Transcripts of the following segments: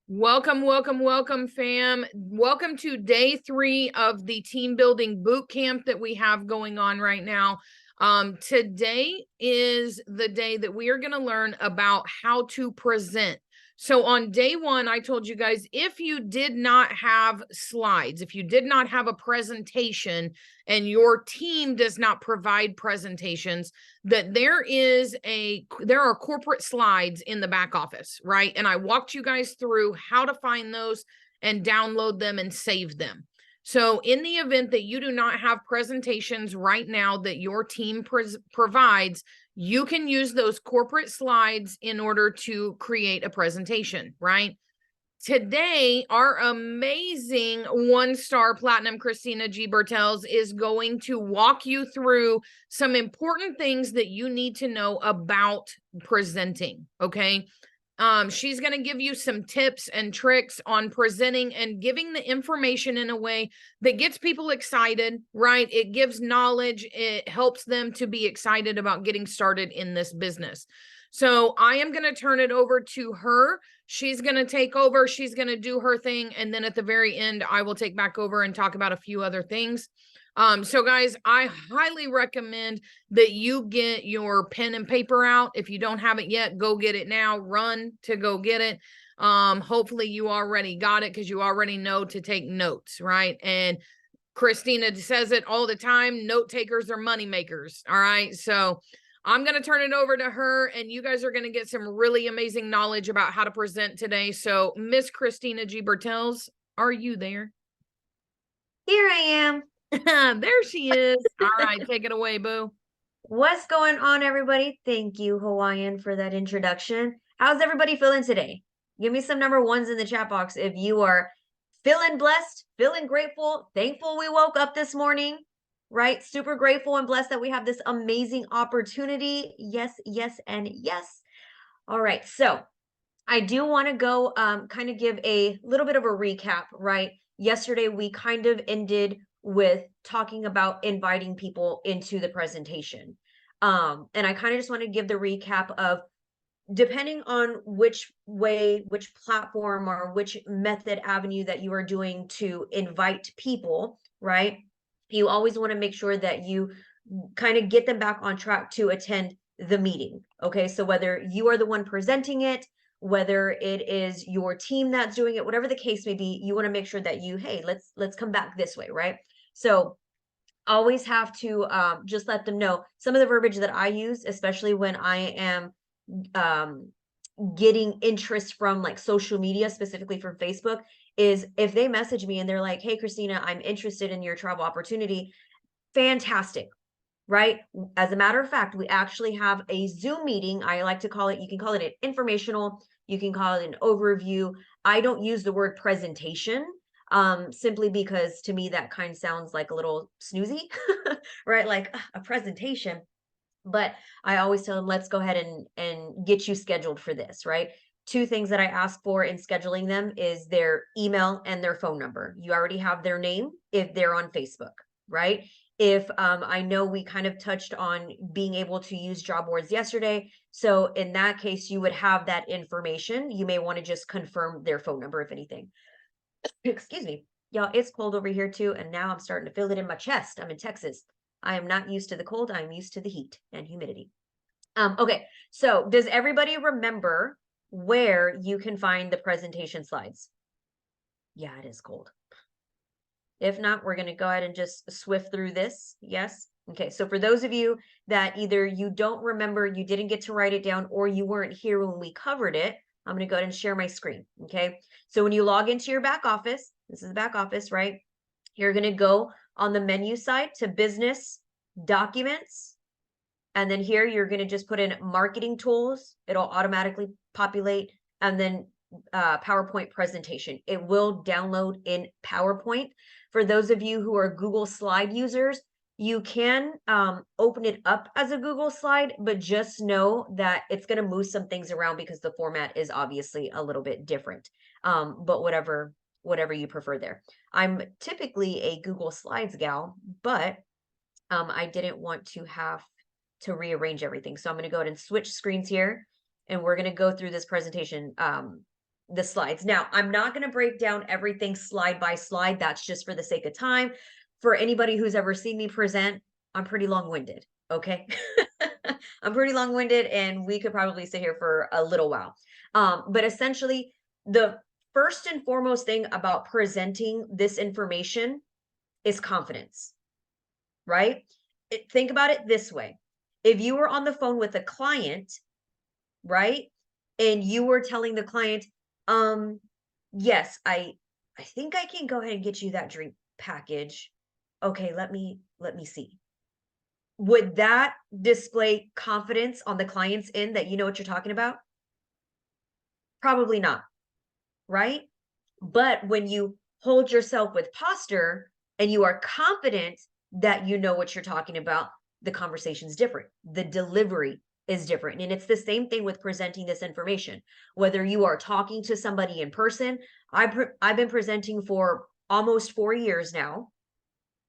Welcome, welcome, welcome, fam. Welcome to day 3 of the team building boot camp that we have going on right now. Today is the day that we are going to learn about how to present. So on day 1, I told you guys, if you did not have slides, if you did not have a presentation and your team does not provide presentations, that there are corporate slides in the back office, right? And I walked you guys through how to find those and download them and save them. So in the event that you do not have presentations right now that your team provides, you can use those corporate slides in order to create a presentation, right? Today, our amazing 1-star platinum Christina G. Bertels is going to walk you through some important things that you need to know about presenting, okay? She's going to give you some tips and tricks on presenting and giving the information in a way that gets people excited, right? It gives knowledge. It helps them to be excited about getting started in this business. So I am going to turn it over to her. She's going to take over. She's going to do her thing. And then at the very end, I will take back over and talk about a few other things. So guys, I highly recommend that you get your pen and paper out. If you don't have it yet, go get it now. Run to go get it. Hopefully you already got it because you already know to take notes, right? And Christina says it all the time. Note takers are money makers. All right. So I'm going to turn it over to her, and you guys are going to get some really amazing knowledge about how to present today. So Miss Christina G. Bertels, are you there? Here I am. There she is. All right, take it away, boo. What's going on, everybody? Thank you, Hawaiian, for that introduction. How's everybody feeling today? Give me some number ones in the chat box if you are feeling blessed, feeling grateful, thankful we woke up this morning, right? Super grateful and blessed that we have this amazing opportunity. Yes, yes, and yes. All right, so I do want to go kind of give a little bit of a recap, right? Yesterday, we kind of ended with talking about inviting people into the presentation. And I kind of just want to give the recap of depending on which way, which platform, or which method avenue that you are doing to invite people, right? You always want to make sure that you kind of get them back on track to attend the meeting. Okay, so whether you are the one presenting it, whether it is your team that's doing it, whatever the case may be, you want to make sure that you, hey, let's come back this way, right? So always have to just let them know some of the verbiage that I use, especially when I am um, getting interest from like social media, specifically from Facebook, is if they message me and they're like, hey, Christina, I'm interested in your travel opportunity. Fantastic. Right? As a matter of fact, we actually have a Zoom meeting. I like to call it, you can call it an informational, you can call it an overview. I don't use the word presentation simply because to me that kind of sounds like a little snoozy, right? Like a presentation. But I always tell them, let's go ahead and get you scheduled for this, right? Two things that I ask for in scheduling them is their email and their phone number. You already have their name if they're on Facebook, right? If I know we kind of touched on being able to use job boards yesterday. So in that case, you would have that information. You may want to just confirm their phone number, if anything. Excuse me. Y'all, it's cold over here too. And now I'm starting to feel it in my chest. I'm in Texas. I am not used to the cold. I'm used to the heat and humidity. Okay, so does everybody remember where you can find the presentation slides? Yeah, it is cold. If not, we're going to go ahead and just swift through this. Yes. Okay, so for those of you that either you don't remember, you didn't get to write it down, or you weren't here when we covered it, I'm going to go ahead and share my screen. Okay, so when you log into your back office, this is the back office, right? You're going to go on the menu side to business, documents, and then here you're going to just put in marketing tools. It'll automatically populate, and then PowerPoint presentation. It will download in PowerPoint. For those of you who are Google Slide users, you can open it up as a Google Slide, but just know that it's going to move some things around because the format is obviously a little bit different. But whatever you prefer there. I'm typically a Google Slides gal, but I didn't want to have to rearrange everything. So I'm going to go ahead and switch screens here, and we're going to go through this presentation. the slides. Now, I'm not going to break down everything slide by slide. That's just for the sake of time. For anybody who's ever seen me present, I'm pretty long-winded, okay? I'm pretty long-winded, and we could probably sit here for a little while. But essentially, the first and foremost thing about presenting this information is confidence, right? Think about it this way. If you were on the phone with a client, right? And you were telling the client, yes, I think I can go ahead and get you that drink package. Okay, let me see. Would that display confidence on the client's end that you know what you're talking about? Probably not, right? But when you hold yourself with posture and you are confident that you know what you're talking about, the conversation's different. The delivery is different. And it's the same thing with presenting this information. Whether you are talking to somebody in person, I've been presenting for almost 4 years now,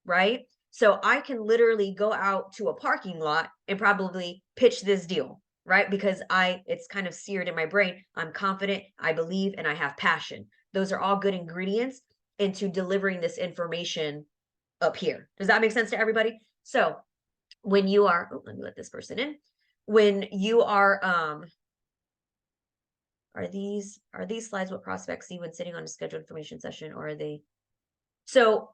right? So I can literally go out to a parking lot and probably pitch this deal, right? Because it's kind of seared in my brain. I'm confident, I believe, and I have passion. Those are all good ingredients into delivering this information up here. Does that make sense to everybody? So when you are, let me let this person in. When you are these slides what prospects see when sitting on a scheduled information session, or are they? So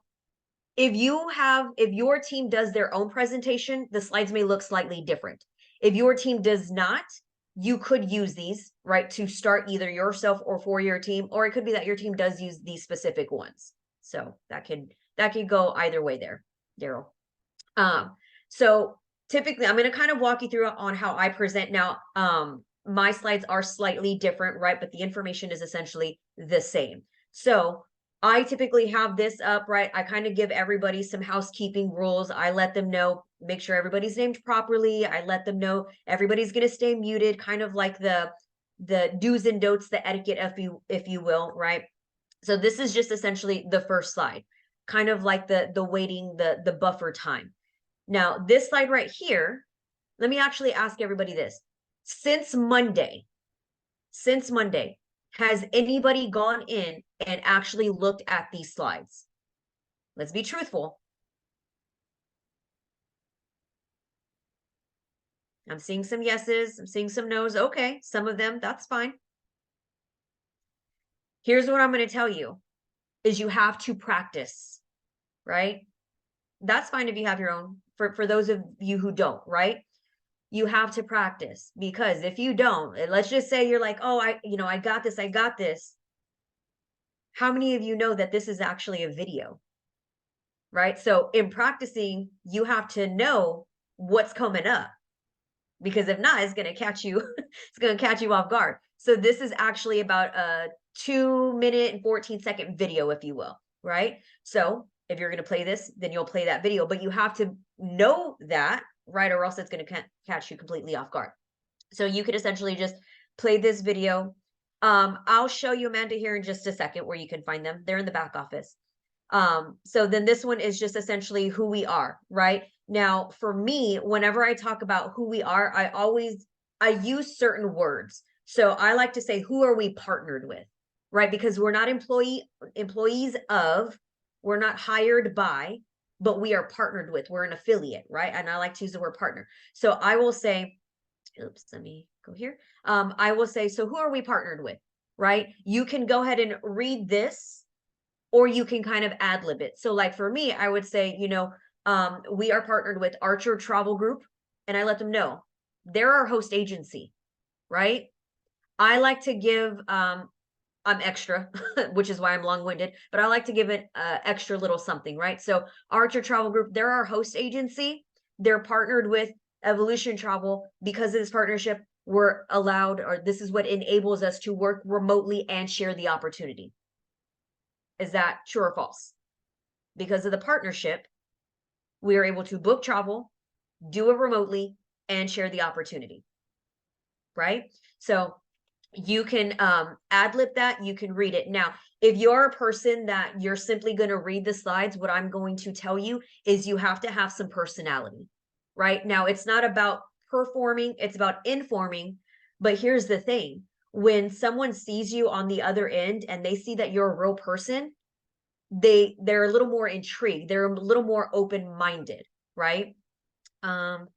if your team does their own presentation, the slides may look slightly different. If your team does not, you could use these, right, to start either yourself or for your team, or it could be that your team does use these specific ones. So that could go either way there, Daryl. So typically I'm going to kind of walk you through on how I present now. My slides are slightly different, right? But the information is essentially the same. So I typically have this up, right? I kind of give everybody some housekeeping rules. I let them know, make sure everybody's named properly. I let them know everybody's going to stay muted, kind of like the do's and don'ts, the etiquette, if you will, right? So this is just essentially the first slide, kind of like the waiting, the buffer time. Now, this slide right here, let me actually ask everybody this. Since Monday, has anybody gone in and actually looked at these slides? Let's be truthful. I'm seeing some yeses, I'm seeing some no's. Okay, some of them, that's fine. Here's what I'm going to tell you is you have to practice, right? That's fine if you have your own. For those of you who don't, right? You have to practice, because if you don't, let's just say you're like, oh, I got this. How many of you know that this is actually a video, right? So in practicing, you have to know what's coming up, because if not, it's going to catch you. It's going to catch you off guard. So this is actually about a 2-minute and 14-second video, if you will, right? So if you're going to play this, then you'll play that video, but you have to know that, right? Or else it's going to catch you completely off guard. So you could essentially just play this video. I'll show you, Amanda, here in just a second where you can find them. They're in the back office. So then this one is just essentially who we are, right? Now, for me, whenever I talk about who we are, I use certain words. So I like to say, who are we partnered with, right? Because we're not employees of, we're not hired by, but we are partnered with, we're an affiliate, right? And I like to use the word partner. So I will say, oops, let me go here. I will say, so who are we partnered with, right? You can go ahead and read this, or you can kind of ad lib it. So like for me, I would say, we are partnered with Archer Travel Group, and I let them know they're our host agency, right? I like to give, I'm extra, which is why I'm long-winded, but I like to give it extra little something, right? So Archer Travel Group, they're our host agency. They're partnered with Evolution Travel. Because of this partnership, we're allowed, or this is what enables us to work remotely and share the opportunity. Is that true or false? Because of the partnership, we are able to book travel, do it remotely, and share the opportunity, right? So you can ad lib that, you can read it. Now, if you're a person that you're simply going to read the slides, what I'm going to tell you is you have to have some personality, right? Now, it's not about performing, it's about informing. But here's the thing. when someone sees you on the other end and they see that you're a real person, they're a little more intrigued. They're a little more open-minded, right? Um,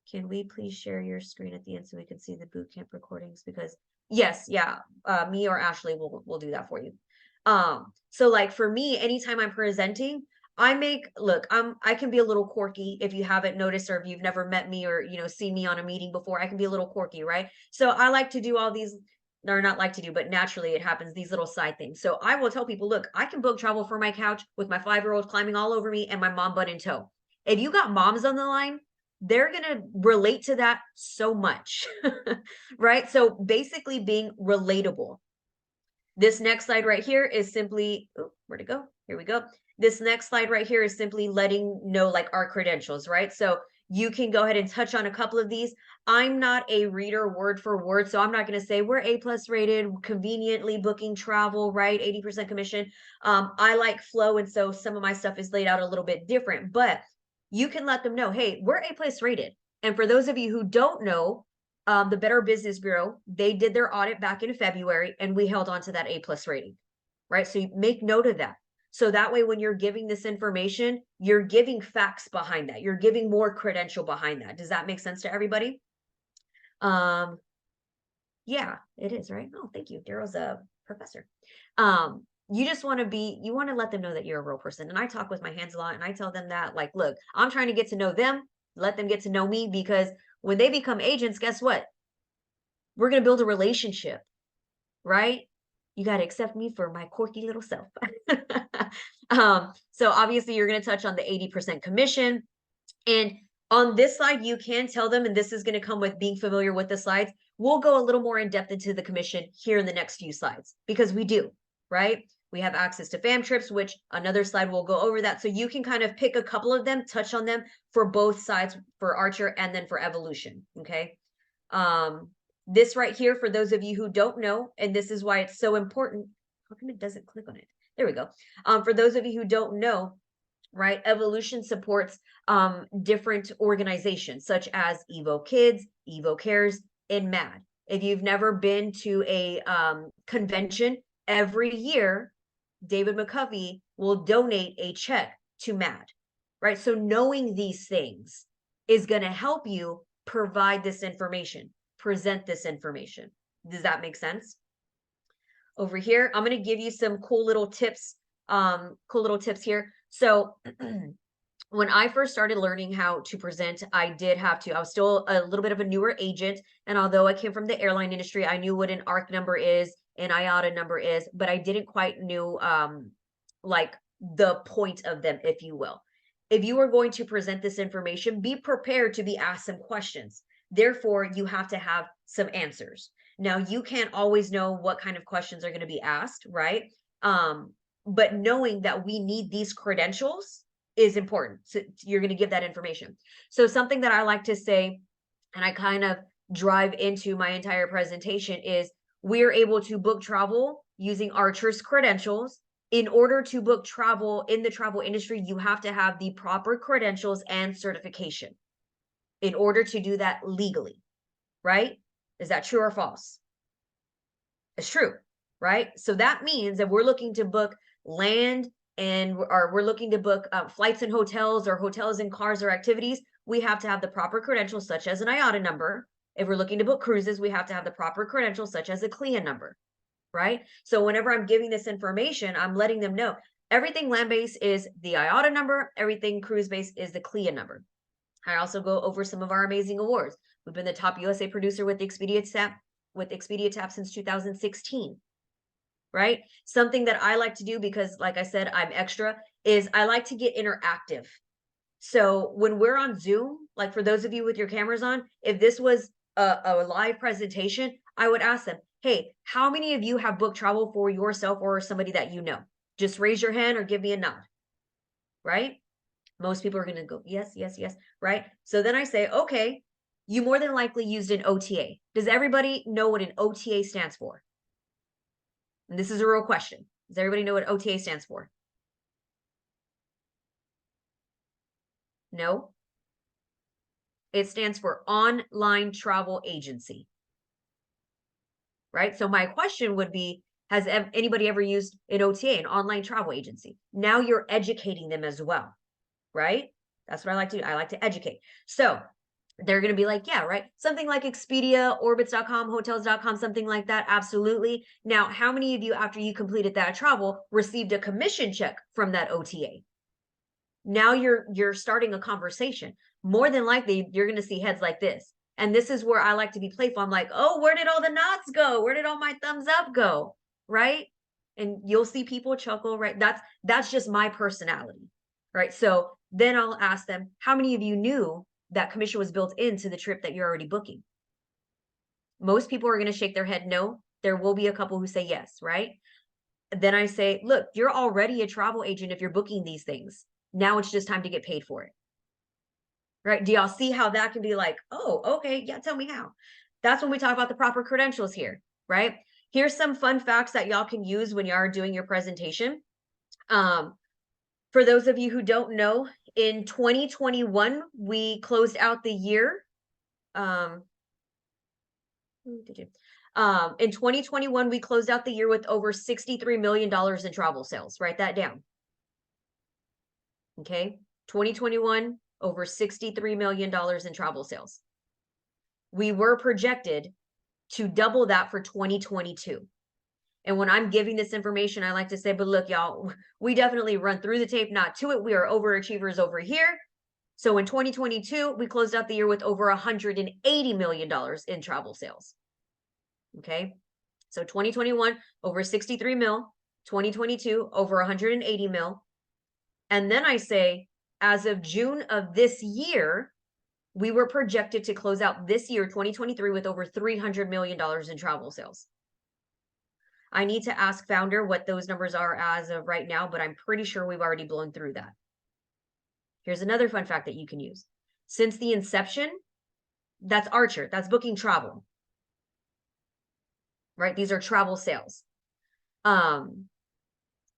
can we please share your screen at the end so we can see the boot camp recordings? Because yes, yeah, me or Ashley will do that for you. So like for me, anytime I'm presenting, I can be a little quirky if you haven't noticed or if you've never met me or seen me on a meeting before. I can be a little quirky, right? So I like to do all these, or not like to do, but naturally it happens, these little side things. So I will tell people, look, I can book travel for my couch with my 5-year-old climbing all over me and my mom butt in tow. If you got moms on the line, they're going to relate to that so much, right? So basically being relatable. This next slide right here is simply, oh, where'd it go? Here we go. This next slide right here is simply letting know like our credentials, right? So you can go ahead and touch on a couple of these. I'm not a reader word for word, so I'm not going to say we're A+ rated, conveniently booking travel, right? 80% commission. I like flow, and so some of my stuff is laid out a little bit different, but you can let them know, hey, we're A+ rated. And for those of you who don't know, the Better Business Bureau, they did their audit back in February and we held on to that A+ rating, right? So you make note of that. So that way, when you're giving this information, you're giving facts behind that. You're giving more credential behind that. Does that make sense to everybody? Yeah, it is, right? Oh, thank you. Daryl's a professor. You just want to let them know that you're a real person. And I talk with my hands a lot and I tell them that, like, look, I'm trying to get to know them, let them get to know me, because when they become agents, guess what? We're going to build a relationship, right? You got to accept me for my quirky little self. So obviously you're going to touch on the 80% commission. And on this slide, you can tell them, and this is going to come with being familiar with the slides. We'll go a little more in depth into the commission here in the next few slides, because we do, right? We have access to fam trips, which another slide will go over that. So you can kind of pick a couple of them, touch on them for both sides, for Archer and then for Evolution, okay? This right here, for those of you who don't know, and this is why it's so important. How come it doesn't click on it? There we go. For those of you who don't know, right, Evolution supports different organizations such as Evo Kids, Evo Cares, and MAD. If you've never been to a convention, every year David McCovey will donate a check to MAD, right? So knowing these things is going to help you provide this information, present this information. Does that make sense? Over here, I'm going to give you some cool little tips here. So when I first started learning how to present, I was still a little bit of a newer agent. And although I came from the airline industry, I knew what an ARC number is, an IATA number is, but I didn't quite know like the point of them, if you will. If you are going to present this information, be prepared to be asked some questions. Therefore, you have to have some answers. Now, you can't always know what kind of questions are going to be asked, right? But knowing that we need these credentials is important. So you're going to give that information. So something that I like to say, and I kind of drive into my entire presentation, is we're able to book travel using Archer's credentials. In order to book travel in the travel industry, you have to have the proper credentials and certification in order to do that legally, right? Is that true or false? It's true, right? So that means that we're looking to book land and we're looking to book flights and hotels, or hotels and cars or activities, we have to have the proper credentials such as an IATA number. If we're looking to book cruises, we have to have the proper credentials such as a CLIA number, right? So whenever I'm giving this information, I'm letting them know everything land-based is the IATA number, everything cruise-based is the CLIA number. I also go over some of our amazing awards. We've been the top USA producer with Expedia TAP since 2016. Right? Something that I like to do, because like I said, I'm extra, is I like to get interactive. So when we're on Zoom, like for those of you with your cameras on, if this was a live presentation, I would ask them, hey, how many of you have booked travel for yourself or somebody that you know? Just raise your hand or give me a nod, right? Most people are going to go, yes, yes, yes, right? So then I say, okay, you more than likely used an OTA. Does everybody know what an OTA stands for? And this is a real question. Does everybody know what OTA stands for? No? It stands for Online Travel Agency. right? So my question would be, has anybody ever used an OTA, an online travel agency? Now you're educating them as well, right? That's what I like to do. I like to educate. So they're going to be like, yeah, right. Something like Expedia, Orbitz.com, hotels.com, something like that. Absolutely. Now, how many of you, after you completed that travel, received a commission check from that OTA? Now you're starting a conversation. More than likely, you're going to see heads like this. And this is where I like to be playful. I'm like, oh, where did all the nods go? Where did all my thumbs up go? Right? And you'll see people chuckle, right? That's just my personality. Right. So then I'll ask them, how many of you knew that commission was built into the trip that you're already booking? Most people are going to shake their head no. There will be a couple who say yes, right? Then I say, look, you're already a travel agent if you're booking these things. Now it's just time to get paid for it. Right? Do y'all see how that can be like, oh, okay, yeah, tell me how. That's when we talk about the proper credentials here, right? Here's some fun facts that y'all can use when you are doing your presentation. For those of you who don't know, in 2021, we closed out the year. In 2021, we closed out the year with over $63 million in travel sales. Write that down. Okay. 2021, over $63 million in travel sales. We were projected to double that for 2022. And when I'm giving this information, I like to say, but look, y'all, we definitely run through the tape, not to it. We are overachievers over here. So in 2022, we closed out the year with over $180 million in travel sales. Okay. So 2021, over 63 mil, 2022, over 180 mil. And then I say, as of June of this year, we were projected to close out this year, 2023, with over $300 million in travel sales. I need to ask founder what those numbers are as of right now, but I'm pretty sure we've already blown through that. Here's another fun fact that you can use. Since the inception, that's Archer, that's booking travel, right? These are travel sales.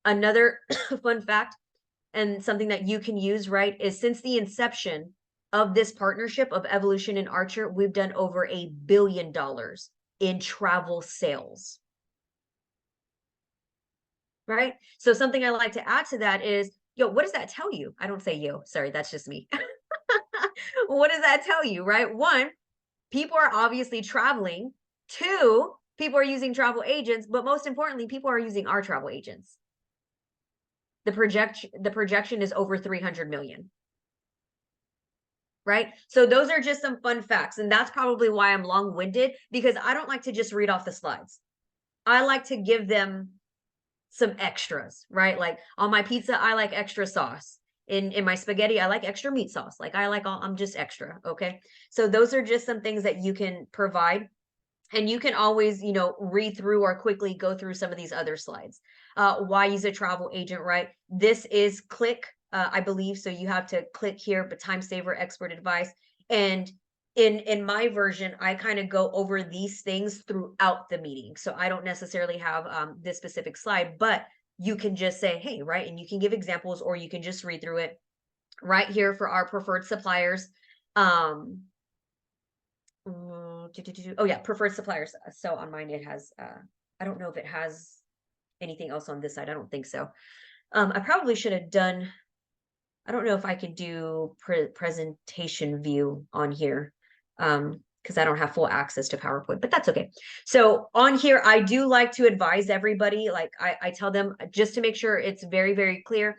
Another fun fact and something that you can use, right, is since the inception of this partnership of Evolution and Archer, we've done over $1 billion in travel sales. Right? So something I like to add to that is, yo, what does that tell you? I don't say yo, sorry, that's just me. What does that tell you, right? One, people are obviously traveling. Two, people are using travel agents, but most importantly, people are using our travel agents. The projection is over 300 million. Right? So those are just some fun facts. And that's probably why I'm long-winded, because I don't like to just read off the slides. I like to give them some extras, right? Like on my pizza, I like extra sauce. In my spaghetti, I like extra meat sauce. Like I like I'm just extra. Okay. So those are just some things that you can provide. And you can always, read through or quickly go through some of these other slides. Why use a travel agent, right? This is click, I believe. So you have to click here, but time saver, expert advice. And in my version, I kind of go over these things throughout the meeting. So I don't necessarily have this specific slide, but you can just say, hey, right? And you can give examples, or you can just read through it right here for our preferred suppliers. Oh yeah, preferred suppliers. So on mine, it has, I don't know if it has anything else on this side. I don't think so. I probably should have done, I don't know if I could do presentation view on here. Because I don't have full access to PowerPoint, but that's okay. So on here, I do like to advise everybody, like I tell them, just to make sure it's very, very clear.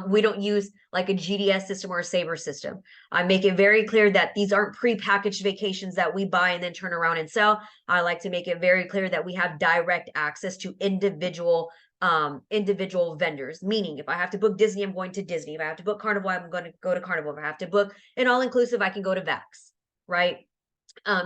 We don't use like a GDS system or a Sabre system. I make it very clear that these aren't pre-packaged vacations that we buy and then turn around and sell. I like to make it very clear that we have direct access to individual vendors, meaning if I have to book Disney, I'm going to Disney. If I have to book Carnival, I'm going to go to Carnival. If I have to book an all-inclusive, I can go to Vax, right?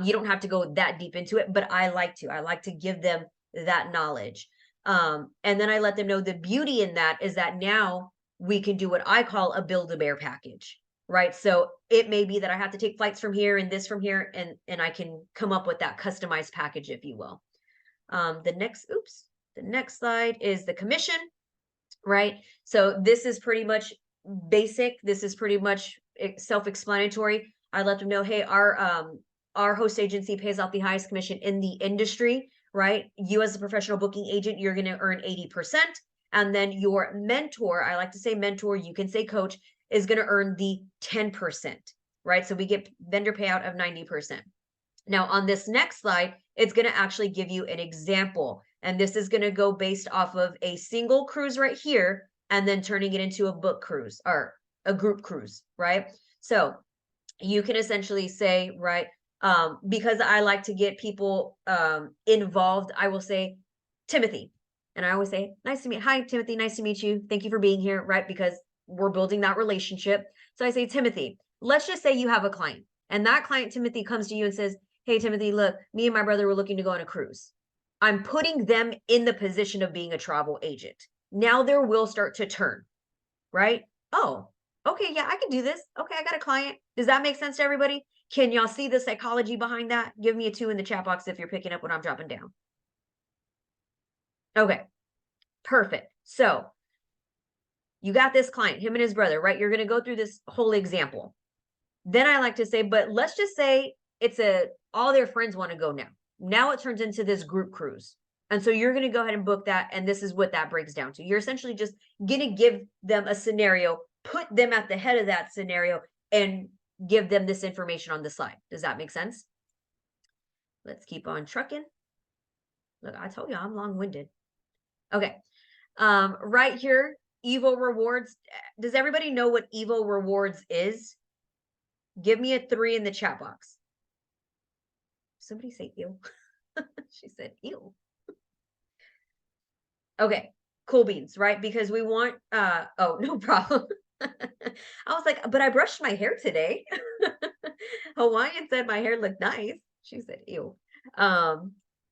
You don't have to go that deep into it, but I like to give them that knowledge. And then I let them know the beauty in that is that now we can do what I call a Build-A-Bear package, right? So it may be that I have to take flights from here and this from here, and I can come up with that customized package, if you will. The next slide is the commission, right? So this is pretty much basic. This is pretty much self-explanatory. I let them know, hey, our host agency pays out the highest commission in the industry, right? You as a professional booking agent, you're going to earn 80%. And then your mentor, I like to say mentor, you can say coach, is going to earn the 10%, right? So we get vendor payout of 90%. Now on this next slide, it's going to actually give you an example. And this is going to go based off of a single cruise right here, and then turning it into a book cruise or a group cruise, right? So you can essentially say, right, because I like to get people involved, I will say, Timothy. And I always say, nice to meet, hi, Timothy, nice to meet you. Thank you for being here, right? Because we're building that relationship. So I say, Timothy, let's just say you have a client, and that client, Timothy, comes to you and says, hey, Timothy, look, me and my brother were looking to go on a cruise. I'm putting them in the position of being a travel agent. Now their wheels start to turn, right? Oh, okay, yeah, I can do this. Okay, I got a client. Does that make sense to everybody? Can y'all see the psychology behind that? Give me a 2 in the chat box if you're picking up what I'm dropping down. Okay, perfect. So you got this client, him and his brother, right? You're going to go through this whole example. Then I like to say, but let's just say it's all their friends want to go now. Now it turns into this group cruise. And so you're going to go ahead and book that. And this is what that breaks down to. You're essentially just going to give them a scenario, put them at the head of that scenario, and give them this information on the slide. Does that make sense? Let's keep on trucking. Look, I told you I'm long-winded. Okay. Right here, Evo Rewards. Does everybody know what Evo Rewards is? Give me a 3 in the chat box. Somebody say ew. She said ew. Okay, cool beans, right? Because we want oh, no problem. I was like, but I brushed my hair today. Hawaiian said my hair looked nice. She said ew.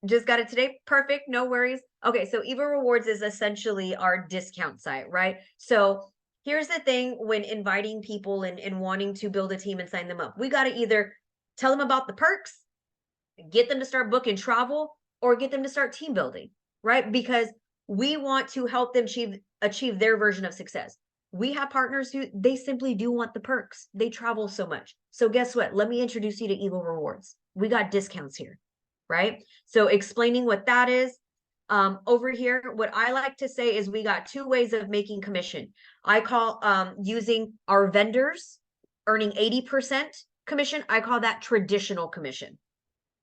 Just got it today. Perfect, no worries. Okay, so Eva Rewards is essentially our discount site, right? So here's the thing when inviting people and wanting to build a team and sign them up. We got to either tell them about the perks, get them to start booking travel, or get them to start team building, right? Because we want to help them achieve their version of success. We have partners who they simply do want the perks. They travel so much. So guess what? Let me introduce you to Evo Rewards. We got discounts here, right? So explaining what that is. Over here, what I like to say is we got 2 ways of making commission. I call using our vendors earning 80% commission. I call that traditional commission.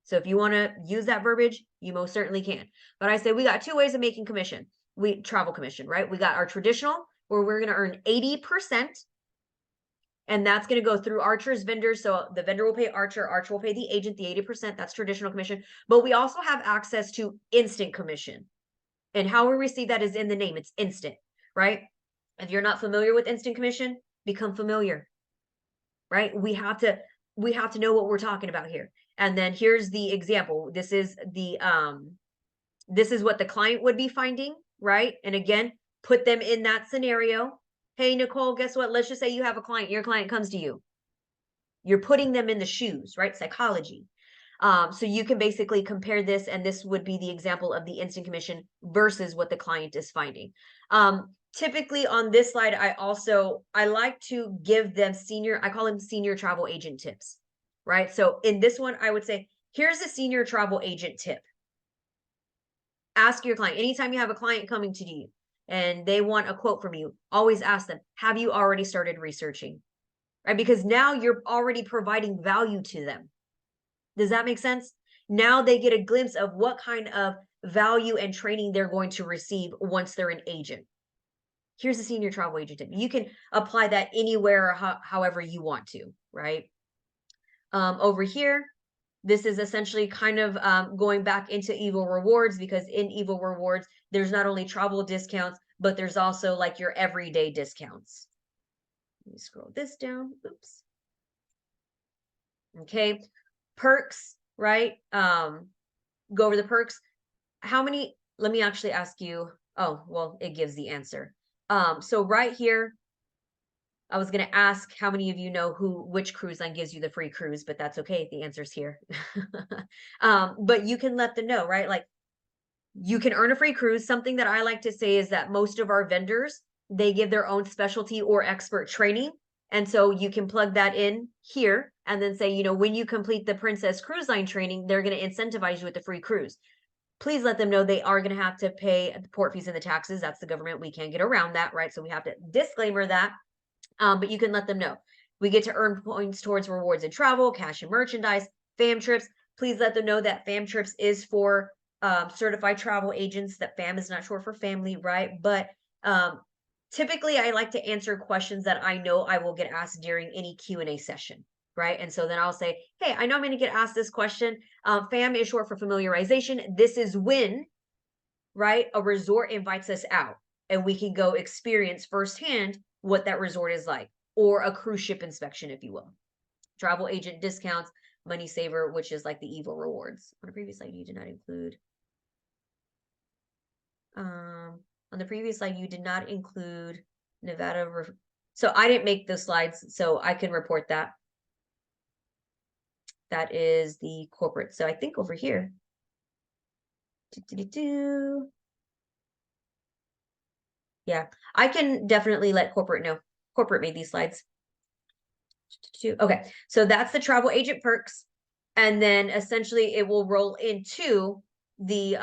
So if you want to use that verbiage, you most certainly can. But I say we got 2 ways of making commission. We travel commission, right? We got our traditional where we're going to earn 80%. And that's going to go through Archer's vendors. So the vendor will pay Archer, Archer will pay the agent the 80%. That's traditional commission. But we also have access to instant commission. And how we receive that is in the name. It's instant, right? If you're not familiar with instant commission, become familiar, right? We have to know what we're talking about here. And then here's the example. This is what the client would be finding, right? And again, put them in that scenario. Hey, Nicole, guess what? Let's just say you have a client. Your client comes to you. You're putting them in the shoes, right? Psychology. So you can basically compare this, and this would be the example of the instant commission versus what the client is finding. Typically on this slide, I like to give them I call them senior travel agent tips, right? So in this one, I would say, here's a senior travel agent tip. Ask your client, anytime you have a client coming to you and they want a quote from you, always ask them, have you already started researching? Right? Because now you're already providing value to them. Does that make sense? Now they get a glimpse of what kind of value and training they're going to receive once they're an agent. Here's a senior travel agent tip. You can apply that anywhere, however you want to, right? Over here, this is essentially kind of going back into Evo Rewards, because in Evo Rewards, there's not only travel discounts, but there's also like your everyday discounts. Let me scroll this down. Oops. Okay. Perks, right? Go over the perks. How many? Let me actually ask you. Oh, well, it gives the answer. So right here, I was going to ask how many of you know which cruise line gives you the free cruise, but that's okay. The answer's here. But you can let them know, right? Like you can earn a free cruise. Something that I like to say is that most of our vendors, they give their own specialty or expert training. And so you can plug that in here and then say, when you complete the Princess Cruise Line training, they're going to incentivize you with the free cruise. please let them know they are going to have to pay the port fees and the taxes. That's the government. We can't get around that, right? So we have to disclaimer that. But you can let them know. We get to earn points towards rewards and travel, cash and merchandise, fam trips. Please let them know that fam trips is for certified travel agents, that fam is not short for family, right? But typically I like to answer questions that I know I will get asked during any Q&A session, right? And so then I'll say, hey, I know I'm going to get asked this question. Fam is short for familiarization. This is when, right, a resort invites us out and we can go experience firsthand what that resort is like, or a cruise ship inspection, if you will. Travel agent discounts, money saver, which is like the evil rewards. On a previous slide, you did not include. On the previous slide, you did not include Nevada. So I didn't make those slides, so I can report that. That is the corporate. So I think over here. Yeah, I can definitely let corporate know. Corporate made these slides. Okay, so that's the travel agent perks. And then essentially it will roll into the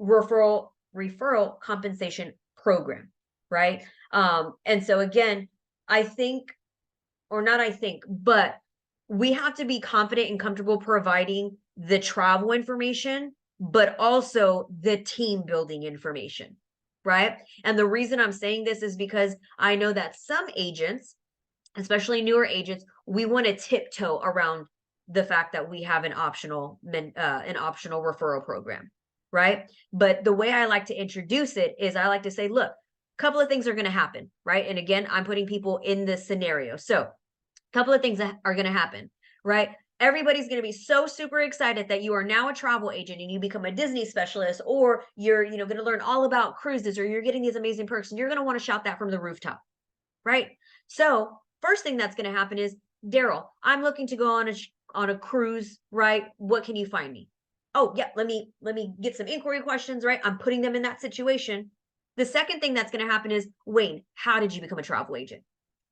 referral compensation program, right? And so again, I think, or not I think, but we have to be confident and comfortable providing the travel information, but also the team building information, right? And the reason I'm saying this is because I know that some agents, especially newer agents, we want to tiptoe around the fact that we have an optional referral program, right? But the way I like to introduce it is I like to say, look, a couple of things are going to happen, right? And again, I'm putting people in this scenario. So a couple of things that are going to happen, right? Everybody's going to be so super excited that you are now a travel agent and you become a Disney specialist, or you're, going to learn all about cruises, or you're getting these amazing perks, and you're going to want to shout that from the rooftop, right? So first thing that's going to happen is, Daryl, I'm looking to go on a cruise, right? What can you find me? Oh yeah, let me get some inquiry questions, right? I'm putting them in that situation. The second thing that's going to happen is, Wayne, how did you become a travel agent?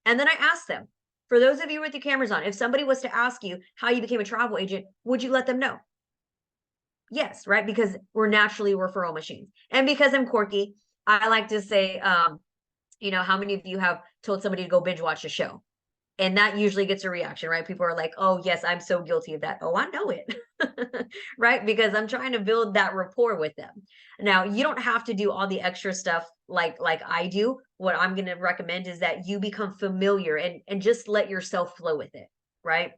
And then I ask them, for those of you with your cameras on, if somebody was to ask you how you became a travel agent, would you let them know? Yes, right? Because we're naturally referral machines. And because I'm quirky, I like to say, how many of you have told somebody to go binge watch a show? And that usually gets a reaction, right? People are like, oh, yes, I'm so guilty of that. Oh, I know it, right? Because I'm trying to build that rapport with them. Now, you don't have to do all the extra stuff like I do. What I'm going to recommend is that you become familiar and just let yourself flow with it, right?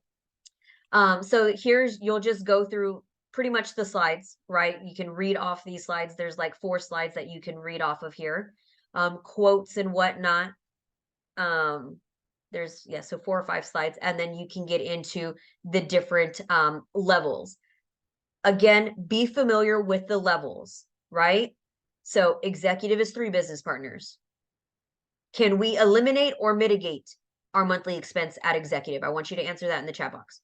So you'll just go through pretty much the slides, right? You can read off these slides. There's like 4 slides that you can read off of here, quotes and whatnot. So 4 or 5 slides, and then you can get into the different levels. Again, be familiar with the levels, right? So executive is 3 business partners. Can we eliminate or mitigate our monthly expense at executive? I want you to answer that in the chat box.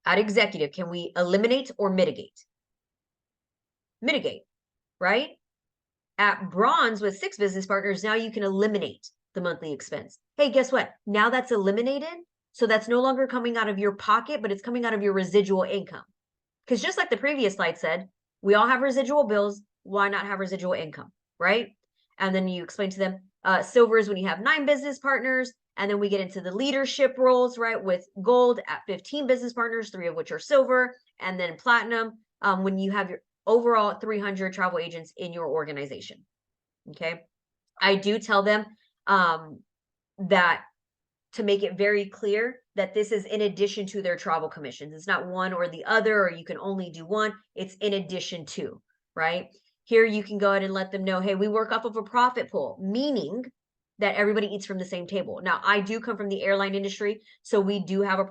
At executive, can we eliminate or mitigate? Mitigate, right? At bronze with 6 business partners, now you can eliminate the monthly expense. Hey, guess what? Now that's eliminated. So that's no longer coming out of your pocket, but it's coming out of your residual income. Because just like the previous slide said, we all have residual bills. Why not have residual income, right? And then you explain to them, silver is when you have 9 business partners. And then we get into the leadership roles, right? With gold at 15 business partners, 3 of which are silver. And then platinum when you have your overall 300 travel agents in your organization. Okay. I do tell them that to make it very clear that this is in addition to their travel commissions. It's not one or the other, or you can only do one. It's in addition to, right? Here you can go ahead and let them know, hey, we work off of a profit pool, meaning that everybody eats from the same table. Now, I do come from the airline industry, so we did have a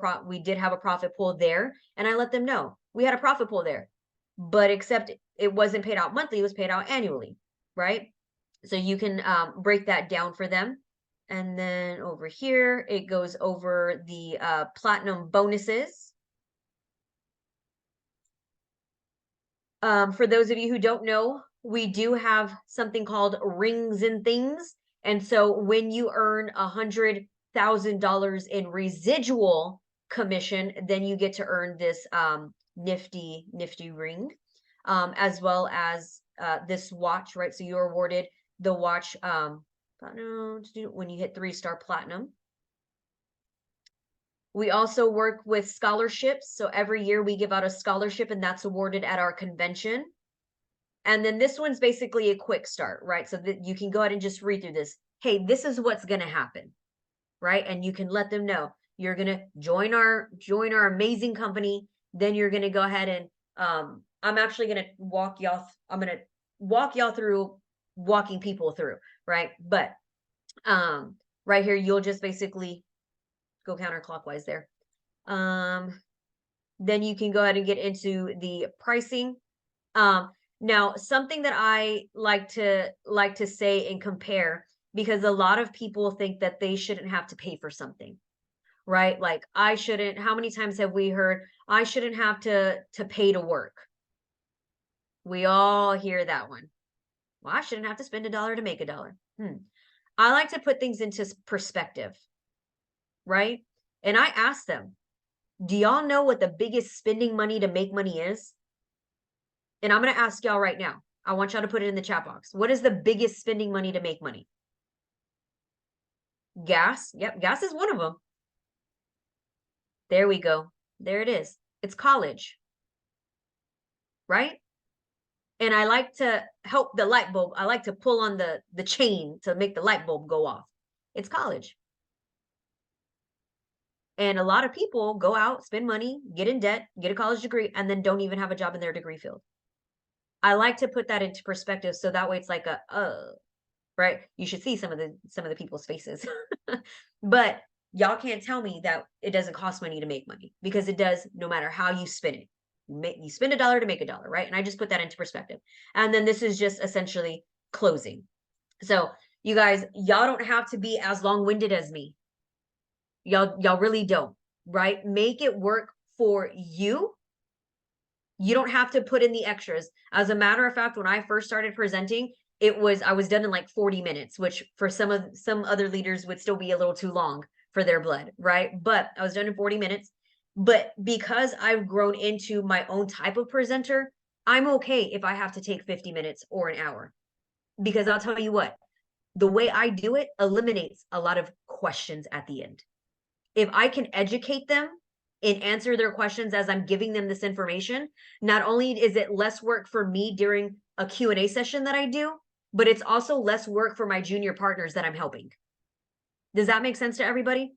profit pool there, and I let them know we had a profit pool there, but except it wasn't paid out monthly, it was paid out annually, right? So you can break that down for them. And then over here, it goes over the platinum bonuses. For those of you who don't know, we do have something called rings and things. And so when you earn $100,000 in residual commission, then you get to earn this nifty ring. as well as this watch, right? So you're awarded the watch platinum when you hit 3-star platinum. We also work with scholarships. So every year we give out a scholarship, and that's awarded at our convention. And then this one's basically a quick start, right? So that you can go ahead and just read through this. Hey, this is what's going to happen, right? And you can let them know you're going to join our amazing company. Then you're going to go ahead and I'm actually going to walk y'all through walking people through, right? But right here you'll just basically go counterclockwise there. Then you can go ahead and get into the pricing. Now, something that I like to say and compare, because a lot of people think that they shouldn't have to pay for something, right? Like I shouldn't. How many times have we heard I shouldn't have to pay to work? We all hear that one. Well, I shouldn't have to spend $1 to make $1. I like to put things into perspective, right? And I ask them, do y'all know what the biggest spending money to make money is? And I'm going to ask y'all right now. I want y'all to put it in the chat box. What is the biggest spending money to make money? Gas. Yep, gas is one of them. There we go. There it is. It's college. Right? And I like to help the light bulb. I like to pull on the chain to make the light bulb go off. It's college. And a lot of people go out, spend money, get in debt, get a college degree, and then don't even have a job in their degree field. I like to put that into perspective so that way it's like right? You should see some of the people's faces. But y'all can't tell me that it doesn't cost money to make money, because it does, no matter how you spend it. You spend $1 to make $1, right? And I just put that into perspective. And then this is just essentially closing. So you guys, y'all don't have to be as long-winded as me. Y'all really don't, right? Make it work for you. You don't have to put in the extras. As a matter of fact, when I first started presenting, I was done in like 40 minutes, which for some other leaders would still be a little too long for their blood, right? But I was done in 40 minutes. But because I've grown into my own type of presenter, I'm okay if I have to take 50 minutes or an hour. Because I'll tell you what, the way I do it eliminates a lot of questions at the end. If I can educate them and answer their questions as I'm giving them this information, not only is it less work for me during a Q&A session that I do, but it's also less work for my junior partners that I'm helping. Does that make sense to everybody?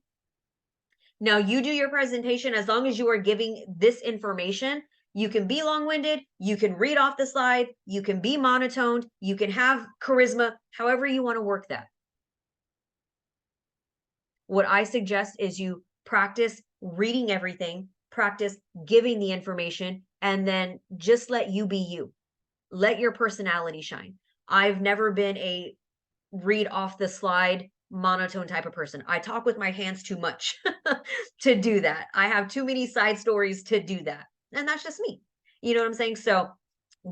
Now you do your presentation. As long as you are giving this information, you can be long-winded, you can read off the slide, you can be monotoned, you can have charisma, however you want to work that. What I suggest is you practice reading everything, practice giving the information, and then just let you be you. Let your personality shine. I've never been a read off the slide monotone type of person. I talk with my hands too much to do that. I have too many side stories to do that. And that's just me. You know what I'm saying? So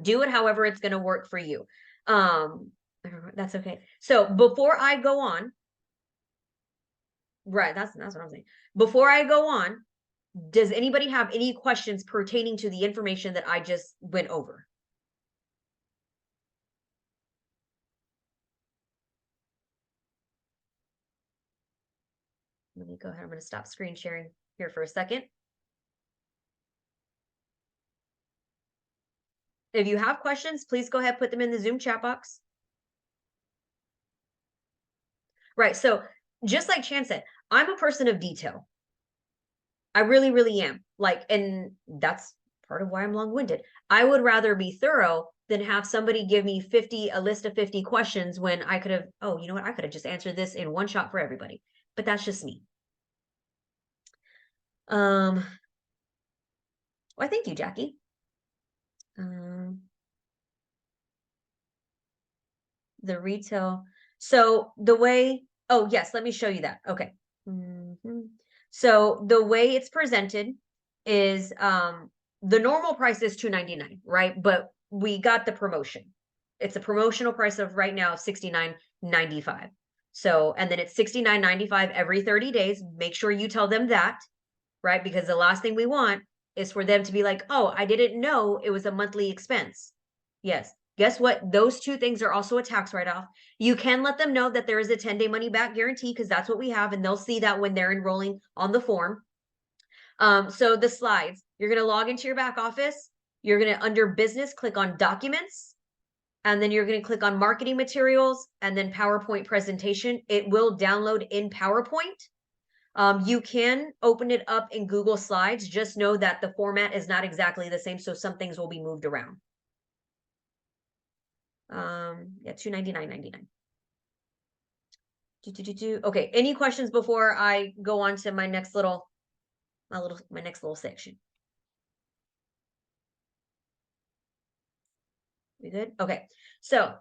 do it however it's going to work for you. That's okay. So before I go on, right, that's what I'm saying. Before I go on, does anybody have any questions pertaining to the information that I just went over? Let me go ahead. I'm going to stop screen sharing here for a second. If you have questions, please go ahead, put them in the Zoom chat box. Right. So just like Chan said, I'm a person of detail. I really, really am. Like, and that's part of why I'm long-winded. I would rather be thorough than have somebody give me a list of 50 questions when I could have, oh, you know what? I could have just answered this in one shot for everybody. But that's just me. Well, thank you, Jackie. The retail. So the way, oh yes, let me show you that. Okay. So the way it's presented is the normal price is $2.99, right? But we got the promotion. It's a promotional price of right now $69.95. So, and then it's $69.95 every 30 days. Make sure you tell them that, right? Because the last thing we want is for them to be like, oh, I didn't know it was a monthly expense. Yes. Guess what? Those two things are also a tax write-off. You can let them know that there is a 10-day money back guarantee because that's what we have, and they'll see that when they're enrolling on the form. So the slides, you're going to log into your back office. You're going to, under business, click on documents, and then you're going to click on marketing materials and then PowerPoint presentation. It will download in PowerPoint. You can open it up in Google Slides. Just know that the format is not exactly the same, so some things will be moved around. Yeah, $299.99. Okay, any questions before I go on to my next little section? We good? Okay. So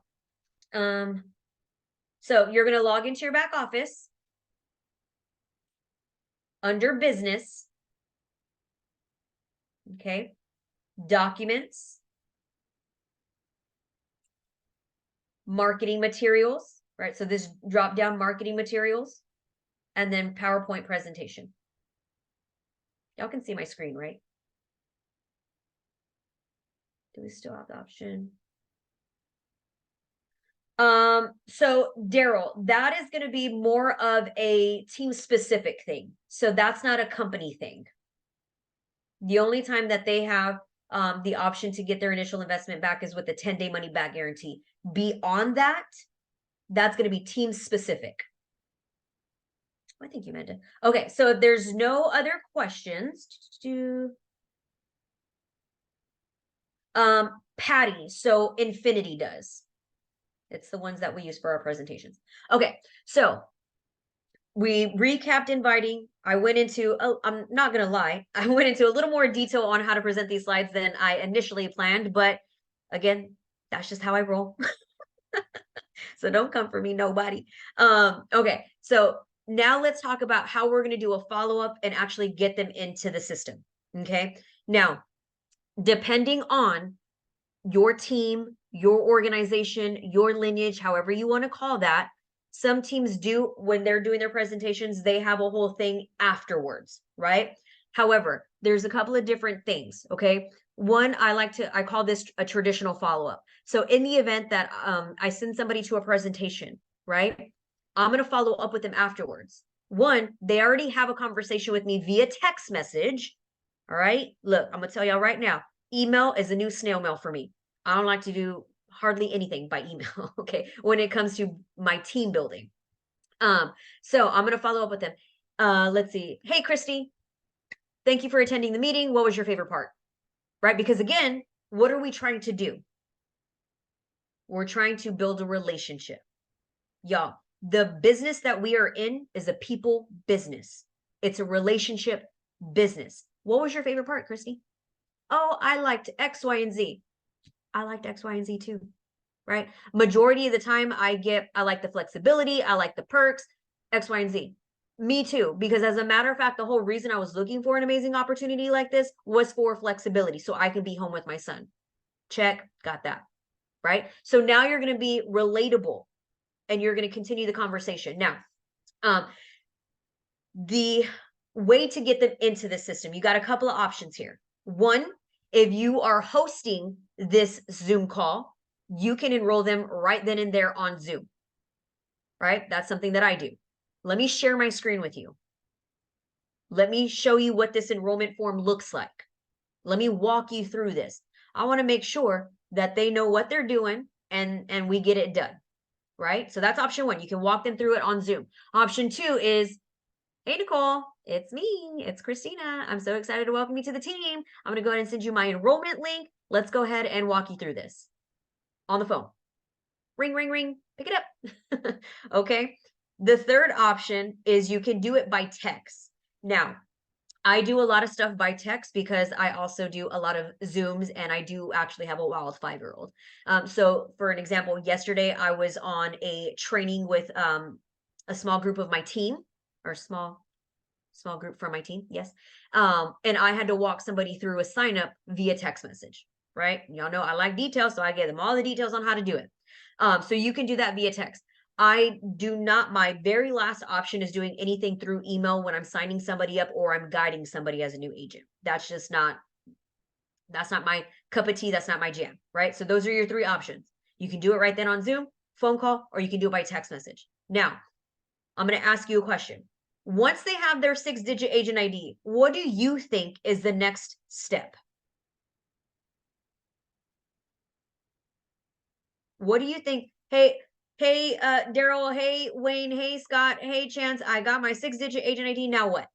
you're going to log into your back office under business. Okay. Documents, marketing materials, right? So this drop down marketing materials, and then PowerPoint presentation. Y'all can see my screen, right? Do we still have the option? So Daryl, that is going to be more of a team specific thing. So that's not a company thing. The only time that they have the option to get their initial investment back is with the 10-day money back guarantee. Beyond that, that's going to be team specific. I think you meant it. Okay, so if there's no other questions, Patty, so Infinity does. It's the ones that we use for our presentations. Okay, so we recapped inviting. I went into, I'm not going to lie, I went into a little more detail on how to present these slides than I initially planned. But again, that's just how I roll. So don't come for me, nobody. Okay, so now let's talk about how we're going to do a follow-up and actually get them into the system. Okay, now, depending on your team, your organization, your lineage, however you want to call that, some teams do, when they're doing their presentations, they have a whole thing afterwards, right? However, there's a couple of different things, okay? One, I call this a traditional follow-up. So in the event that I send somebody to a presentation, right? I'm going to follow up with them afterwards. One, they already have a conversation with me via text message. All right. Look, I'm going to tell y'all right now, email is a new snail mail for me. I don't like to do hardly anything by email, okay, when it comes to my team building. So I'm going to follow up with them. Let's see. Hey, Christy, thank you for attending the meeting. What was your favorite part? Right? Because again, what are we trying to do? We're trying to build a relationship. Y'all, the business that we are in is a people business. It's a relationship business. What was your favorite part, Christy? Oh, I liked X, Y, and Z. I liked X, Y, and Z too, right? Majority of the time I like the flexibility. I like the perks, X, Y, and Z. Me too, because as a matter of fact, the whole reason I was looking for an amazing opportunity like this was for flexibility. So I could be home with my son. Check, got that, right? So now you're going to be relatable and you're going to continue the conversation. Now, the way to get them into the system, you got a couple of options here. One, if you are hosting this Zoom call, you can enroll them right then and there on Zoom, right? That's something that I do. Let me share my screen with you. Let me show you what this enrollment form looks like. Let me walk you through this. I want to make sure that they know what they're doing and we get it done, right? So that's option one. You can walk them through it on Zoom. Option two is, hey, Nicole, it's me. It's Christina. I'm so excited to welcome you to the team. I'm going to go ahead and send you my enrollment link. Let's go ahead and walk you through this on the phone. Ring, ring, ring. Pick it up. Okay. The third option is you can do it by text. Now, I do a lot of stuff by text because I also do a lot of Zooms and I do actually have a wild 5-year-old. So for an example, yesterday I was on a training with a small group of my team, or small group from my team. Yes. And I had to walk somebody through a sign up via text message, right? Y'all know I like details. So I gave them all the details on how to do it. So you can do that via text. I do not, my very last option is doing anything through email when I'm signing somebody up or I'm guiding somebody as a new agent. That's just not That's not my cup of tea. That's not my jam, right? So those are your 3 options. You can do it right then on Zoom, phone call, or you can do it by text message. Now, I'm going to ask you a question. Once they have their 6-digit agent ID, what do you think is the next step? What do you think? Hey, Daryl, hey, Wayne, hey, Scott, hey, Chance, I got my 6-digit agent ID. Now what?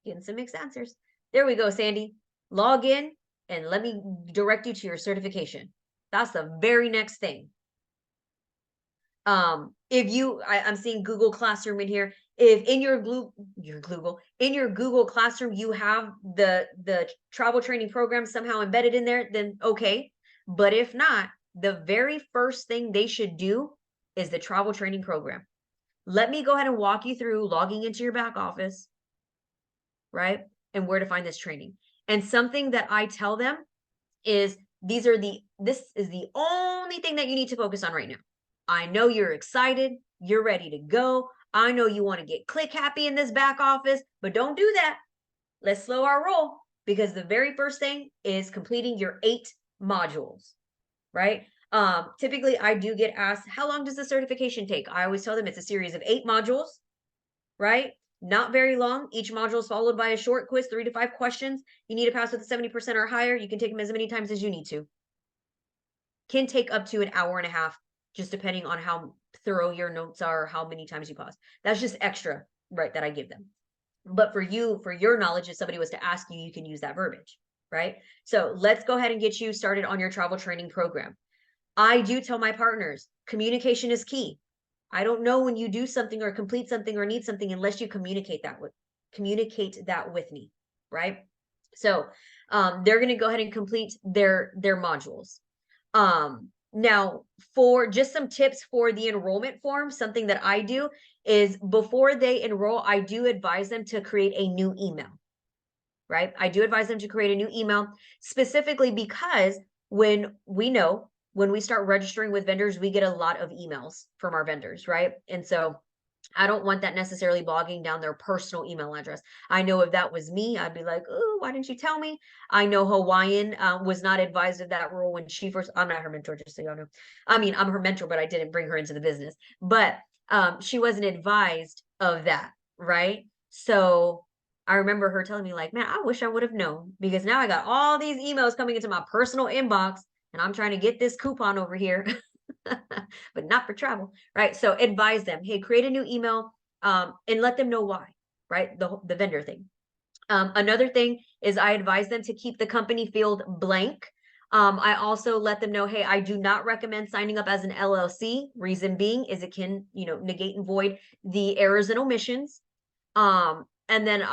Getting some mixed answers. There we go, Sandy. Log in and let me direct you to your certification. That's the very next thing. If you, I'm seeing Google Classroom in here. If in your Google Classroom you have the travel training program somehow embedded in there, then okay. But if not, the very first thing they should do is the travel training program. Let me go ahead and walk you through logging into your back office, right? And where to find this training. And something that I tell them is this is the only thing that you need to focus on right now. I know you're excited, you're ready to go. I know you want to get click happy in this back office, but don't do that. Let's slow our roll, because the very first thing is completing your 8 modules, right? Typically I do get asked, how long does the certification take? I always tell them it's a series of 8 modules, right? Not very long. Each module is followed by a short quiz, 3 to 5 questions. You need to pass with a 70% or higher. You can take them as many times as you need to. Can take up to an hour and a half, just depending on how thorough your notes are, how many times you pause. That's just extra, right, that I give them. But for you, for your knowledge, if somebody was to ask you, you can use that verbiage, right? So let's go ahead and get you started on your travel training program. I do tell my partners, communication is key. I don't know when you do something or complete something or need something unless you communicate that with me, right? So they're going to go ahead and complete their modules. Now, for just some tips for the enrollment form, something that I do is before they enroll, I do advise them to create a new email, right? I do advise them to create a new email, specifically because when we start registering with vendors, we get a lot of emails from our vendors, right? And so I don't want that necessarily bogging down their personal email address. I know if that was me, I'd be like, oh, why didn't you tell me? I know Hawaiian was not advised of that rule when she first, I'm not her mentor, just so y'all know. I mean, I'm her mentor, but I didn't bring her into the business. But she wasn't advised of that, right? So I remember her telling me like, man, I wish I would have known, because now I got all these emails coming into my personal inbox and I'm trying to get this coupon over here. But not for travel, right? So advise them, hey, create a new email and let them know why, right? The vendor thing. Another thing is I advise them to keep the company field blank. I also let them know, hey, I do not recommend signing up as an LLC. Reason being is it can, negate and void the errors and omissions. And then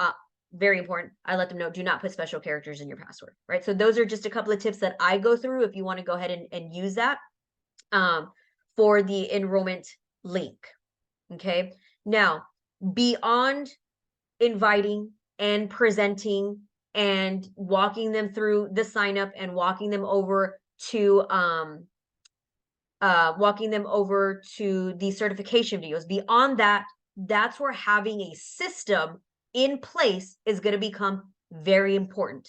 very important, I let them know, do not put special characters in your password, right? So those are just a couple of tips that I go through if you want to go ahead and use that for the enrollment link. Okay. Now, beyond inviting and presenting and walking them through the sign up and walking them over to the certification videos, beyond that, that's where having a system in place is going to become very important.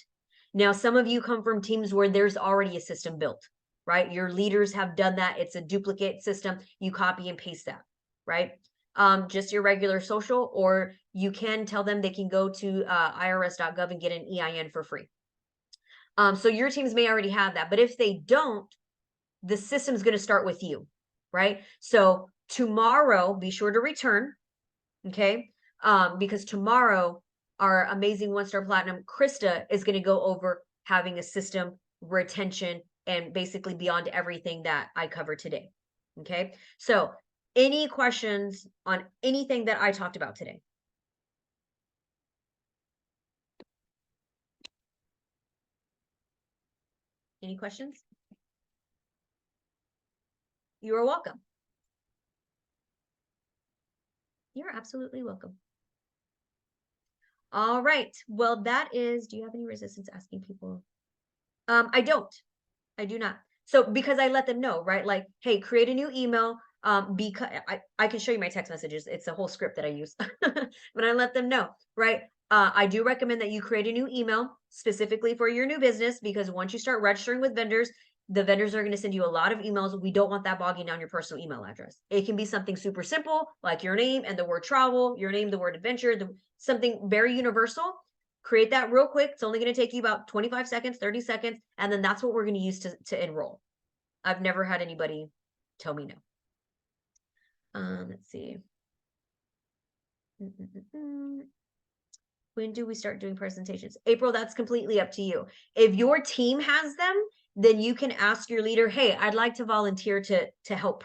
Now, some of you come from teams where there's already a system built, right? Your leaders have done that. It's a duplicate system. You copy and paste that, right? Just your regular social, or you can tell them they can go to irs.gov and get an EIN for free. So your teams may already have that, but if they don't, the system's going to start with you, right? So tomorrow, be sure to return, okay? Because tomorrow, our amazing 1-star platinum Krista is going to go over having a system, retention, and basically beyond everything that I covered today. Okay. So any questions on anything that I talked about today? Any questions? You are welcome. You're absolutely welcome. All right. Well, do you have any resistance asking people? I don't. I do not. So because I let them know, right? Like, hey, create a new email, because I can show you my text messages. It's a whole script that I use, but I let them know, right? I do recommend that you create a new email specifically for your new business, because once you start registering with vendors, the vendors are going to send you a lot of emails. We don't want that bogging down your personal email address. It can be something super simple, like your name and the word travel, your name, the word adventure, something very universal. Create that real quick. It's only going to take you about 25 seconds, 30 seconds. And then that's what we're going to use to enroll. I've never had anybody tell me no. Let's see. When do we start doing presentations? April, that's completely up to you. If your team has them, then you can ask your leader, hey, I'd like to volunteer to help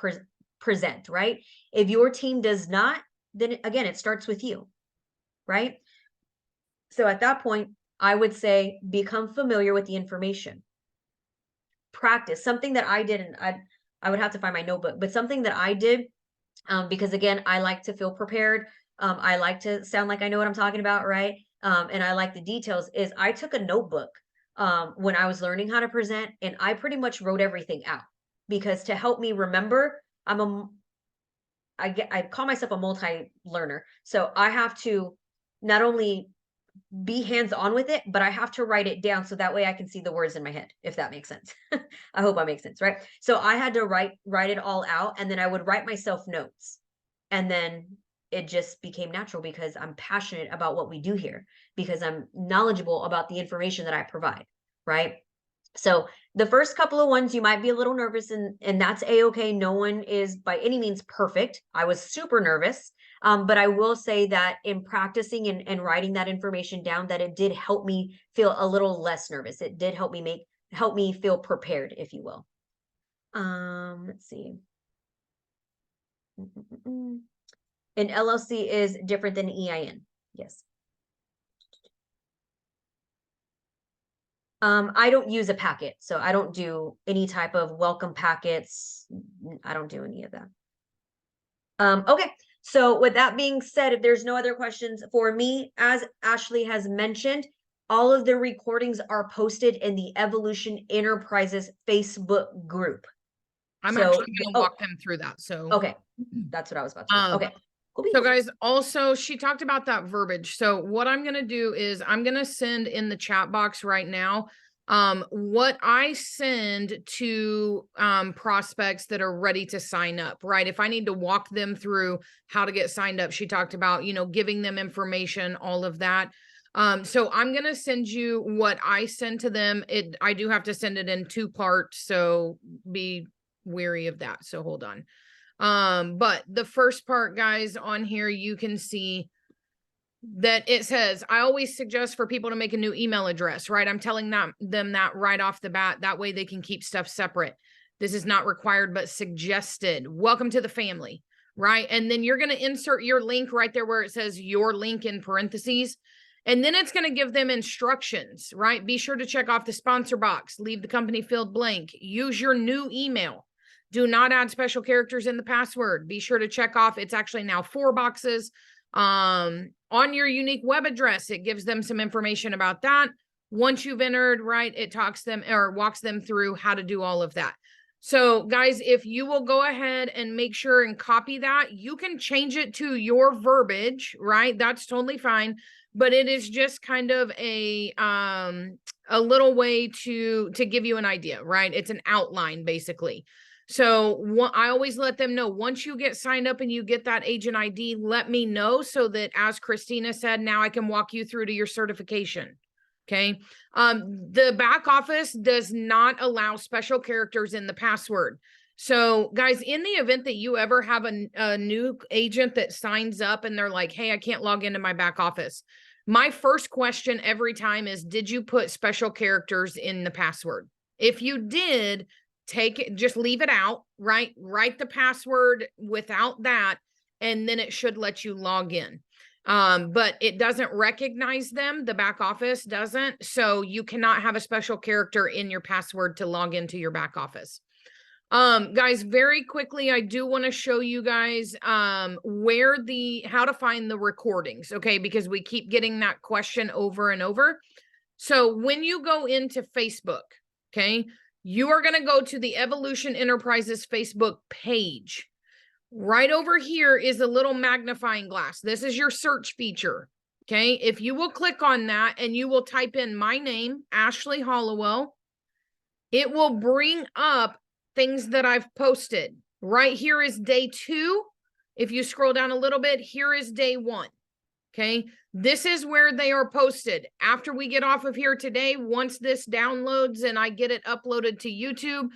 present, right? If your team does not, then again, it starts with you, right? So at that point, I would say become familiar with the information. Practice something that I did, and I would have to find my notebook, but something that I did, because again, I like to feel prepared. I like to sound like I know what I'm talking about, right? And I like the details. Is I took a notebook when I was learning how to present, and I pretty much wrote everything out, because to help me remember, I call myself a multi-learner, so I have to not only be hands-on with it, but I have to write it down so that way I can see the words in my head, if that makes sense. I hope that makes sense, right? So I had to write it all out, and then I would write myself notes. And then it just became natural, because I'm passionate about what we do here, because I'm knowledgeable about the information that I provide, right? So the first couple of ones you might be a little nervous, and that's a-okay. No one is by any means perfect. I was super nervous. But I will say that in practicing and writing that information down, that it did help me feel a little less nervous. It did help me feel prepared, if you will. Let's see. An LLC is different than EIN. Yes. I don't use a packet, so I don't do any type of welcome packets. I don't do any of that. Okay. So with that being said, if there's no other questions for me, as Ashley has mentioned, all of the recordings are posted in the Evolution Enterprises Facebook group. I'm actually going to walk them through that. So, okay, that's what I was about to do. Okay. So guys, also she talked about that verbiage. So what I'm going to do is I'm going to send in the chat box right now what I send to prospects that are ready to sign up, right? If I need to walk them through how to get signed up, she talked about, giving them information, all of that. So I'm going to send you what I send to them. I do have to send it in 2 parts, so be wary of that. So hold on. But the first part, guys, on here, you can see that it says, I always suggest for people to make a new email address, right? I'm telling them that right off the bat. That way they can keep stuff separate. This is not required, but suggested. Welcome to the family, right? And then you're going to insert your link right there where it says your link in parentheses. And then it's going to give them instructions, right? Be sure to check off the sponsor box, leave the company field blank, use your new email. Do not add special characters in the password. Be sure to check off. It's actually now 4 boxes. On your unique web address, it gives them some information about that. Once you've entered, right, it walks them through how to do all of that. So guys, if you will go ahead and make sure and copy that, you can change it to your verbiage, right? That's totally fine. But it is just kind of a little way to give you an idea, right? It's an outline basically. So I always let them know, once you get signed up and you get that agent ID, let me know, so that, as Christina said, now I can walk you through to your certification. Okay. The back office does not allow special characters in the password. So guys, in the event that you ever have a new agent that signs up and they're like, hey, I can't log into my back office, my first question every time is, did you put special characters in the password? If you did, just leave it out, right? Write the password without that, and then it should let you log in. But it doesn't recognize them. The back office doesn't. So you cannot have a special character in your password to log into your back office. Guys, very quickly, I do want to show you guys how to find the recordings, okay? Because we keep getting that question over and over. So when you go into Facebook, okay, you are going to go to the Evolution Enterprises Facebook page. Right over here is a little magnifying glass. This is your search feature. Okay. If you will click on that and you will type in my name, Ashley Hollowell, it will bring up things that I've posted. Right here is day 2. If you scroll down a little bit, here is day 1. Okay. This is where they are posted. After we get off of here today, once this downloads and I get it uploaded to YouTube,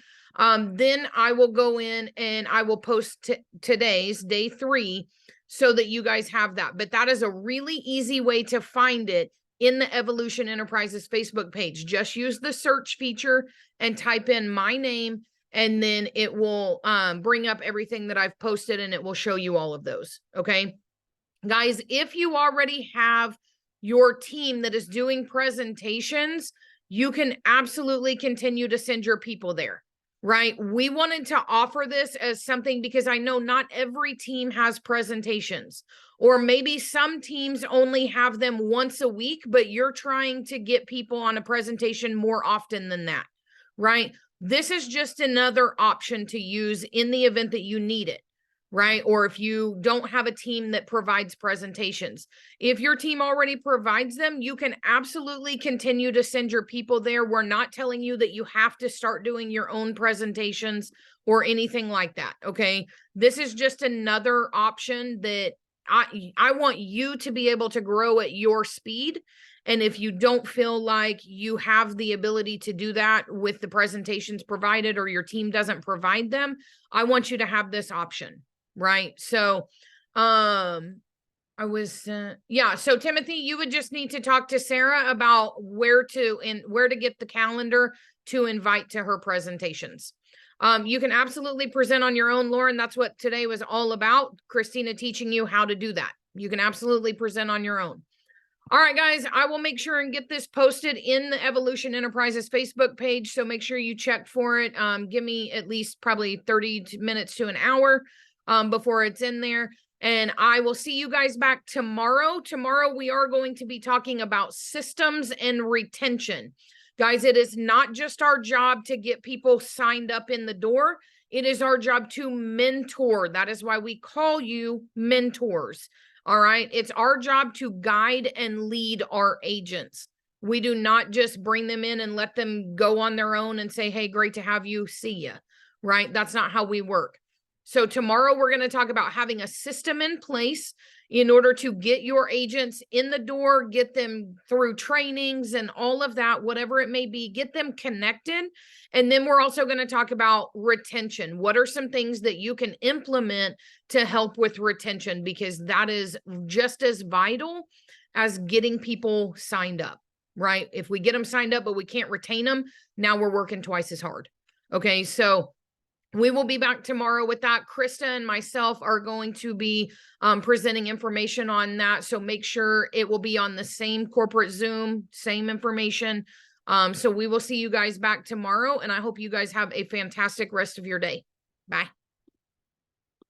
then I will go in and I will post today's day 3 so that you guys have that. But that is a really easy way to find it in the Evolution Enterprises Facebook page. Just use the search feature and type in my name, and then it will bring up everything that I've posted and it will show you all of those. Okay. Guys, if you already have your team that is doing presentations, you can absolutely continue to send your people there, right? We wanted to offer this as something because I know not every team has presentations, or maybe some teams only have them once a week, but you're trying to get people on a presentation more often than that, right? This is just another option to use in the event that you need it. Right? Or if you don't have a team that provides presentations. If your team already provides them, you can absolutely continue to send your people there. We're not telling you that you have to start doing your own presentations or anything like that. Okay. This is just another option that I want you to be able to grow at your speed. And if you don't feel like you have the ability to do that with the presentations provided, or your team doesn't provide them, I want you to have this option. Right. So, so Timothy, you would just need to talk to Sarah about where to get the calendar to invite to her presentations. You can absolutely present on your own, Lauren. That's what today was all about. Christina teaching you how to do that. You can absolutely present on your own. All right, guys, I will make sure and get this posted in the Evolution Enterprises Facebook page. So make sure you check for it. Give me at least probably 30 minutes to an hour before it's in there. And I will see you guys back tomorrow. Tomorrow, we are going to be talking about systems and retention. Guys, it is not just our job to get people signed up in the door. It is our job to mentor. That is why we call you mentors. All right. It's our job to guide and lead our agents. We do not just bring them in and let them go on their own and say, hey, great to have you. See ya. Right. That's not how we work. So tomorrow we're going to talk about having a system in place in order to get your agents in the door, get them through trainings and all of that, whatever it may be, get them connected. And then we're also going to talk about retention. What are some things that you can implement to help with retention? Because that is just as vital as getting people signed up, right? If we get them signed up, but we can't retain them, now we're working twice as hard. Okay, so we will be back tomorrow with that. Krista and myself are going to be presenting information on that. So make sure it will be on the same corporate Zoom, same information. So we will see you guys back tomorrow. And I hope you guys have a fantastic rest of your day. Bye.